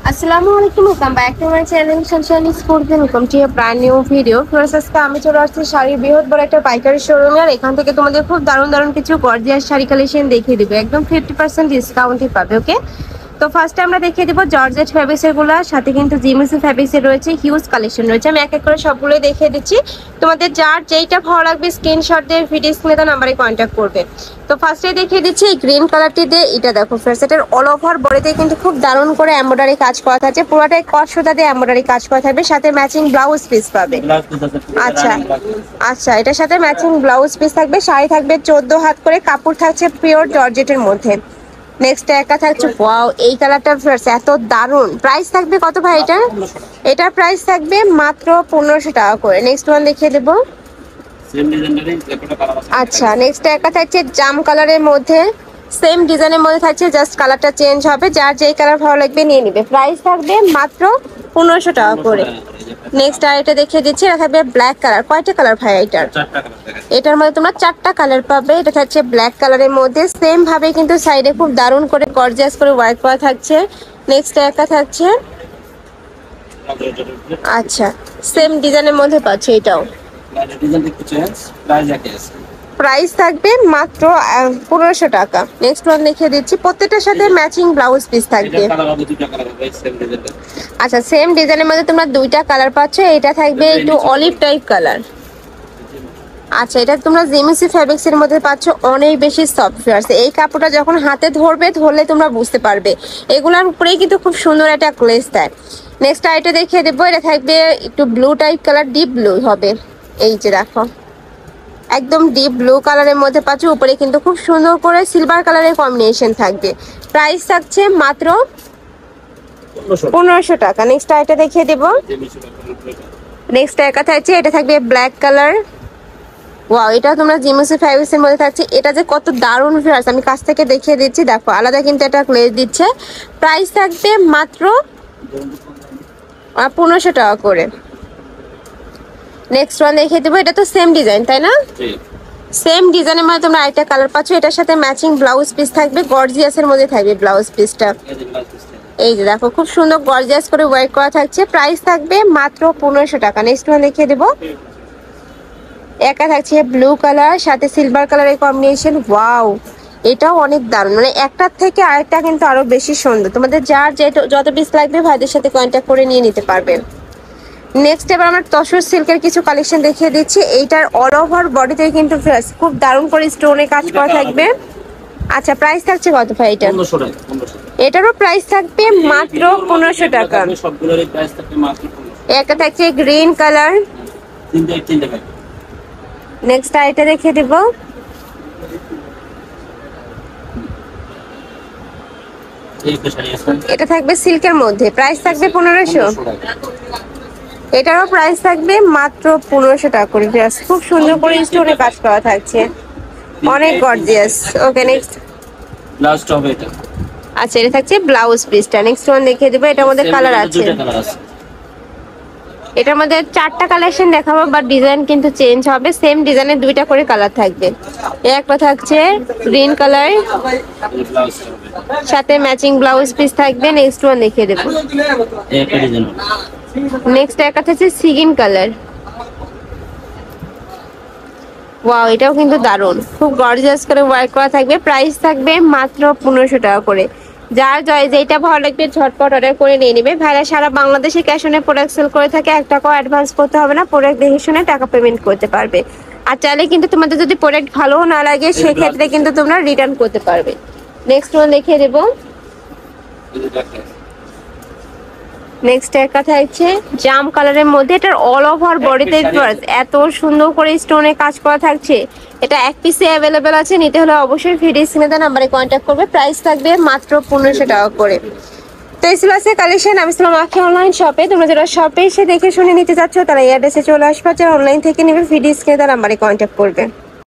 আসসালামু আলাইকুম, welcome back to my channel Sunshine school. Welcome to A brand new video. Friends, আজকে আমি চলে আসছি শাড়ির বৃহৎ বড় একটা পাইকারি শোরুমে। আর এখান থেকে তোমাদের খুব দারুণ দারুণ কিছু গর্জিয়াস শাড়ি কালেকশন দেখিয়ে দিবে, একদম 50% ডিসকাউন্টই পাবে। ওকে, তো ফার্স্টে আমরা দেখিয়ে দিব জর্জেট ফ্যাব্রিক্সের গুলা, সাথে কিন্তু জিমিসি ফ্যাব্রিক্সের রয়েছে হিউজ কালেকশন রয়েছে। আমি এক এক করে সবগুলোই দেখিয়ে দিচ্ছি। তোমাদের যার যেইটা ভালো লাগবে স্ক্রিনশট দিয়ে ভিডিও স্ক্রিনে দেওয়া নাম্বারে কন্ট্যাক্ট করবে। তো ফার্স্টে দেখিয়ে দিচ্ছি এই গ্রিন কালারটি দিয়ে। এটা দেখো ফ্রেন্ডস, এটার অল ওভার বডিতে কিন্তু খুব দারুণ করে এমব্রয়ডারি কাজ করা থাকছে, পুরোটাই কট সুতা দিয়ে এমব্রয়ডারি কাজ করা থাকবে, সাথে ম্যাচিং ব্লাউজ পিস পাবে। আচ্ছা আচ্ছা, এটার সাথে ম্যাচিং ব্লাউজ পিস থাকবে। শাড়ি থাকবে 14 হাত করে, কাপড় থাকছে পিওর জর্জেটের মধ্যে। নেক্সট একটা থাকছে, ওয়াও এই কালারটা এত দারুন। প্রাইস থাকবে কত ভাই এটা? এটার প্রাইস থাকবে মাত্র 1500 টাকা করে। নেক্সট ওয়ান দেখিয়ে দেবো। আচ্ছা, নেক্সট একটা থাকছে জাম কালারের মধ্যে, সেম ডিজাইনের মধ্যে থাকছে, জাস্ট কালারটা চেঞ্জ হবে। যার যেই কালার ভালো লাগবে নিয়ে নিবে। প্রাইস থাকবে মাত্র 1500 টাকা করে। নেক্সট আর এটা দেখিয়ে দিচ্ছি, এটা থাকবে ব্ল্যাক কালার। কয়টা কালার ভাই এটার? এটার মধ্যে তোমরা 4টা কালার পাবে। এটা থাকছে ব্ল্যাক কালারের মধ্যে, সেম ভাবে কিন্তু সাইডে খুব দারুণ করে গর্জিয়াস করে ওয়ার্ক করা থাকছে। নেক্সট একটা থাকছে, আচ্ছা সেম ডিজাইনের মধ্যে পাচ্ছে এটাও। প্রাইস থাকবে মাত্র 1500 টাকা। নেক্সট ওয়ান দেখিয়ে দিচ্ছি, প্রত্যেকটার সাথে ম্যাচিং ব্লাউজ পিস থাকবে। আচ্ছা, সেম ডিজাইনের মধ্যে তোমরা 2টা কালার পাচ্ছ। এটা থাকবে একটু অলিভ টাইপ কালার। আচ্ছা, এটা তোমরা জিমিসি ফ্যাব্রিক্স এর মধ্যে পাচ্ছ, অনেক বেশি সফট ফেয়ার্স। এই কাপড়টা যখন হাতে ধরলে তোমরা বুঝতে পারবে। এগুলোর উপরেই কিন্তু খুব সুন্দর একটা গ্লেজ দেয়। নেক্সট আইটা দেখিয়ে দেবো, এটা থাকবে একটু blue type colour, deep blue হবে। এই যে দেখো, একদম ডিপ ব্লু কালারের মধ্যে পাচ্ছ, উপরে কিন্তু খুব সুন্দর করে সিলভার কালারের কম্বিনেশন থাকবে। প্রাইস থাকছে মাত্র 1500 টাকা। নেক্সট আইটা দেখিয়ে দেবো। নেক্সট একা থাকছে, এটা থাকবে ব্ল্যাক কালার। ওয়াও, এটা তোমরা জিমিসি ফ্যাব্রিক্স এর মধ্যে থাকছে। এটা যে কত দারুণ ফিয়ার্স, আমি কাছ থেকে দেখিয়ে দিচ্ছি। দেখো আলাদা কিন্তু এটা গ্লেজ দিচ্ছে। প্রাইস থাকবে মাত্র 1500 টাকা করে। নেক্সট ওয়ান দেখিয়ে দেবো, এটা তো সেম ডিজাইন তাই না? সেম ডিজাইনের মধ্যে তোমরা আরেকটা কালার পাচ্ছ। এটার সাথে ম্যাচিং ব্লাউজ পিস থাকবে, গর্জিয়াসের মধ্যে থাকবে ব্লাউজ পিসটা। এই যে দেখো, খুব সুন্দর গর্জিয়াস করে ওয়ার্ক করা থাকছে। প্রাইস থাকবে মাত্র 1500 টাকা। নেক্সট ওয়ান দেখিয়ে দেবো, একা থাকছে ব্লু কালার, সাথে সিলভার কালারের কম্বিনেশন। ওয়াও, এটাও অনেক দারুণ, মানে একটার থেকে আরেকটা কিন্তু আরো বেশি সুন্দর। তোমাদের যার যত পিস লাগবে ভাইদের সাথে কন্ট্যাক্ট করে নিয়ে নিতে পারবে। নেক্সট এবার আমরা তসর সিল্কের কিছু কালেকশন দেখিয়ে দিচ্ছি। এইটার অল ওভার বডিতে কিন্তু খুব দারুণ করে স্টোনে কাজ করা থাকবে। আচ্ছা, প্রাইস থাকছে কত ভাই এটা? এটারও প্রাইস থাকবে মাত্র 1500 টাকা। একটা থাকছে গ্রিন কালার। নেক্সট আইটা দেখিয়ে দিব, এটা থাকবে সিল্কের মধ্যে। প্রাইস থাকবে 1500। এটারও প্রাইস থাকবে মাত্র 1500 টাকা করে। খুব সুন্দর করে স্টোনে কাজ করা থাকছে, অনেক গর্জিয়াস। ওকে, নেক্সট লাস্ট হবে এটা। আচ্ছা, এটা থাকছে ব্লাউজ পিসটা। নেক্সট ওয়ান দেখিয়ে দেবো, এটার মধ্যে কালার আছে। এটার মধ্যে 4টা কালেকশন দেখাবো, বাট ডিজাইন কিন্তু চেঞ্জ হবে। সেম ডিজাইনের 2টা করে কালার থাকবে। একটা থাকছে গ্রিন কালার, সাথে ম্যাচিং ব্লাউজ পিস থাকবে। নেক্সট ওয়ান দেখিয়ে দেবো। নেক্সট একটা থাকছে সিগিন কালার। ওয়াও, এটাও কিন্তু দারুণ, খুব গর্জিয়াস করে ওয়ার্ক করা থাকবে। প্রাইস থাকবে মাত্র 1500 টাকা করে। যার যেটা ভালো লাগবে ঝটপট অর্ডার করে নিয়ে নেবে। ভাইরা সারা বাংলাদেশে ক্যাশ অনে প্রোডাক্ট সেল করে থাকে, 1 টাকাও অ্যাডভান্স করতে হবে না। প্রোডাক্ট দেখে শুনে টাকা পেমেন্ট করতে পারবে। আর চাইলে কিন্তু তোমাদের যদি প্রোডাক্ট ভালো না লাগে সেক্ষেত্রে কিন্তু তোমরা রিটার্ন করতে পারবে। নেক্সট ওয়ান দেখিয়ে দেবো। নেক্সট এর কথা হচ্ছে জাম কালারের মধ্যে, এটার অল ওভার বডিতে এত সুন্দর করে স্টোনে কাজ করা থাকছে। এটা এক পিসে অ্যাভেলেবেল আছে, নিতে হলে অবশ্যই ভিডিও স্ক্রিনে দেওয়া নাম্বারে কন্ট্যাক্ট করবে। প্রাইস থাকবে মাত্র 1500 টাকা করে। তো এই ছিল আজকে কালেকশন। আমি ছিলাম আখি অনলাইন শপে। তোমরা যারা শপে এসে দেখে শুনে নিতে চাচ্ছ তারা এই অ্যাড্রেসে চলে আসবে। যারা অনলাইন থেকে নেবে ভিডিও স্ক্রিনে দেওয়া নাম্বারে কন্ট্যাক্ট করবে।